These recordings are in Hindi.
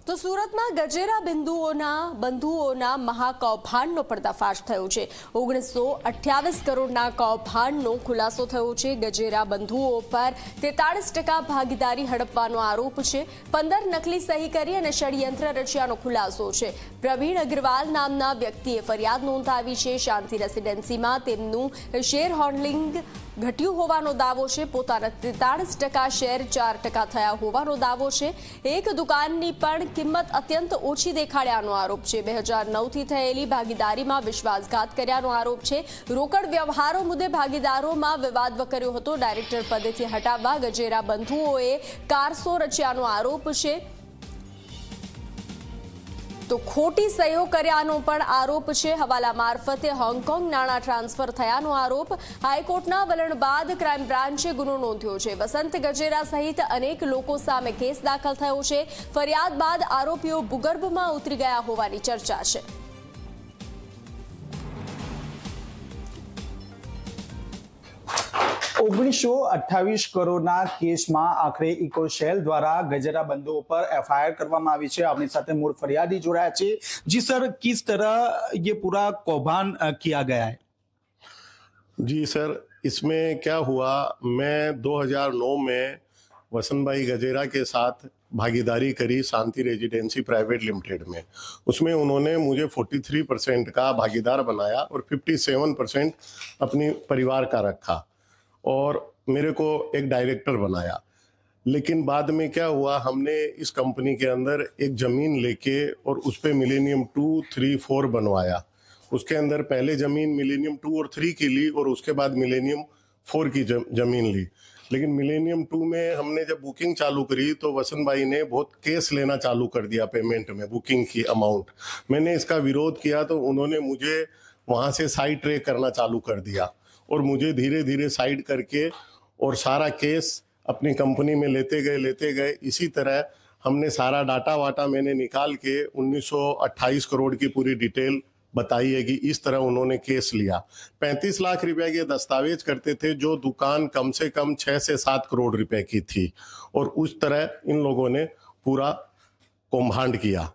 તો સુરતમાં ગજેરા બંધુઓના મહાકૌભાંડનો પર્દાફાશ થયો છે। 1928 કરોડના કૌભાંડનો ખુલાસો થયો છે। ગજેરા બંધુઓ પર 43% ભાગીદારી હડપવાનો આરોપ છે। 15 નકલી સહી કરી અને ષડયંત્ર રચ્યાનો ખુલાસો છે। પ્રવીણ અગ્રવાલ નામના વ્યક્તિએ ફરિયાદ નોંધાવી છે। શાંતિ રેસિડેન્સીમાં તેમનું શેર હોલ્ડિંગ ઘટ્યું હોવાનો દાવો છે। પોતાના 43% શેર 4% થયા હોવાનો દાવો છે। એક દુકાનની પણ કિંમત અત્યંત ઓછી દેખાડ્યાનો આરોપ છે। 2009થી થયેલી ભાગીદારીમાં વિશ્વાસઘાત કર્યાનો આરોપ છે। રોકડ વ્યવહારો મુદ્દે ભાગીદારોમાં વિવાદ વકર્યો હતો। ડાયરેક્ટર પદેથી હટાવવા ગજેરા બંધુઓએ કારસો રચ્યાનો આરોપ છે। તો ખોટી સહીઓ કર્યાનો પણ આરોપ છે। હવાલા મારફતે હોંગકોંગ નાણાં ટ્રાન્સફર થયાનો આરોપ। હાઈકોર્ટના વલણ બાદ ક્રાઇમ બ્રાન્ચે ગુનો નોંધ્યો છે। વસંત ગજેરા સહિત અનેક લોકો સામે કેસ દાખલ થયો છે। ફરિયાદ બાદ આરોપીઓ ભૂગર્ભમાં ઉતરી ગયા હોવાની ચર્ચા છે। 1928 કરોડના કેસમાં આખરે ઇકોસેલ द्वारा गजरा बंधुओं पर एफआईआर કરવામાં આવી છે। આપણી સાથે મૂળ ફરિયાદી જોડાયા છે। जी सर, किस तरह ये पूरा कौभांड किया गया है? जी सर, इसमें क्या हुआ, मैं 2009 में वसंत भाई गजेरा के साथ भागीदारी करी शांति रेजिडेंसी प्राइवेट लिमिटेड में। उसमें उन्होंने मुझे 43% का भागीदार बनाया और 57% अपनी परिवार का रखा और मेरे को एक डायरेक्टर बनाया। लेकिन बाद में क्या हुआ, हमने इस कंपनी के अंदर एक ज़मीन लेके और उस पर मिलेनियम 2, 3, 4 बनवाया। उसके अंदर पहले ज़मीन मिलेनियम 2 और 3 की ली और उसके बाद मिलेनियम 4 की ज़मीन ली। लेकिन मिलेनियम 2 में हमने जब बुकिंग चालू करी तो वसंत भाई ने बहुत केस लेना चालू कर दिया पेमेंट में, बुकिंग की अमाउंट। मैंने इसका विरोध किया तो उन्होंने मुझे वहाँ से साइड ट्रैक करना चालू कर दिया और मुझे धीरे धीरे साइड करके और सारा केस अपनी कंपनी में लेते गए। इसी तरह हमने सारा डाटा वाटा मैंने निकाल के 1928 करोड़ की पूरी डिटेल बताई है कि इस तरह उन्होंने केस लिया। 35 लाख रुपए के दस्तावेज करते थे जो दुकान कम से कम 6 से 7 करोड़ रुपए की थी और उस तरह इन लोगों ने पूरा कौभांड किया।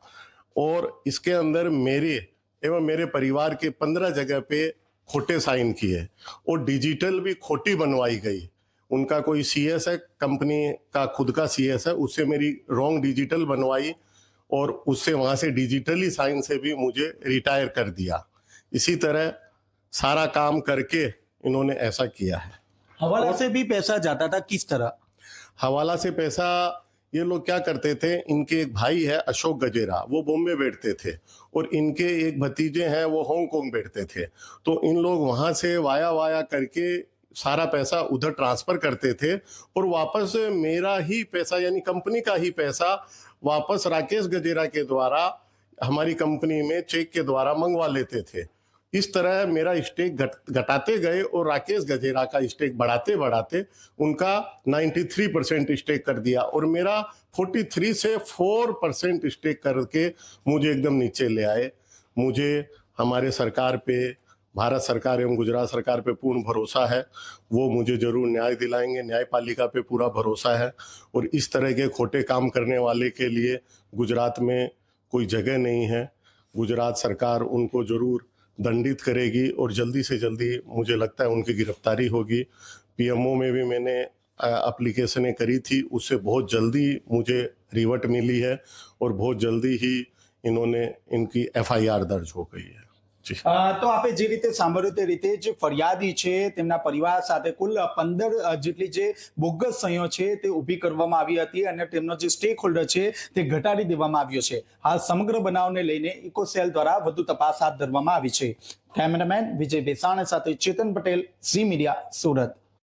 और इसके अंदर मेरे एवं मेरे परिवार के 15 जगह पे खोटे साइन किए और डिजिटल भी खोटी बनवाई गई। उनका कोई सीएस है, कंपनी का खुद का सीएस है, उससे मेरी रॉन्ग डिजिटल बनवाई और उससे वहाँ से डिजिटली साइन से भी मुझे रिटायर कर दिया। इसी तरह सारा काम करके इन्होंने ऐसा किया है। हवाला से भी पैसा जाता था, किस तरह? हवाला से पैसा ये लोग क्या करते थे, इनके एक भाई है अशोक गजेरा, वो बॉम्बे बैठते थे और इनके एक भतीजे हैं वो हांगकांग बैठते थे। तो इन लोग वहाँ से वाया करके सारा पैसा उधर ट्रांसफर करते थे और वापस मेरा ही पैसा यानी कंपनी का ही पैसा वापस राकेश गजेरा के द्वारा हमारी कंपनी में चेक के द्वारा मंगवा लेते थे। इस तरह मेरा स्टेक घटाते गए और राकेश गजेरा का स्टेक बढ़ाते उनका 93% स्टेक कर दिया और मेरा 43 से 4% स्टेक करके मुझे एकदम नीचे ले आए। मुझे हमारे सरकार पे, भारत सरकार एवं गुजरात सरकार पे पूर्ण भरोसा है, वो मुझे जरूर न्याय दिलाएंगे। न्यायपालिका पे पूरा भरोसा है और इस तरह के खोटे काम करने वाले के लिए गुजरात में कोई जगह नहीं है। गुजरात सरकार उनको जरूर दंडित करेगी और जल्दी से जल्दी मुझे लगता है उनकी गिरफ्तारी होगी। पीएमओ में भी मैंने एप्लीकेशनें करी थी, उससे बहुत जल्दी मुझे रिवर्ट मिली है और बहुत जल्दी ही इनकी एफआईआर दर्ज हो गई है। तो आपे जे रीते सांभळ्યું તે રીતે જે ફરિયાદી છે તેમના પરિવાર સાથે કુલ 15 જેટલી જે બોગસ સહીઓ છે તે ઊભી કરવામાં આવી હતી અને તેમનો જે સ્ટેક હોલ્ડર છે તે ઘટાડી દેવામાં આવ્યો છે। હાલ સમગ્ર બનાવને લઈને ઇકોસેલ દ્વારા વધુ તપાસ હાથ ધરવામાં આવી છે। કેમેરામેન વિજય બેસાણા સાથે ચેતન પટેલ, ઝી મીડિયા, સુરત।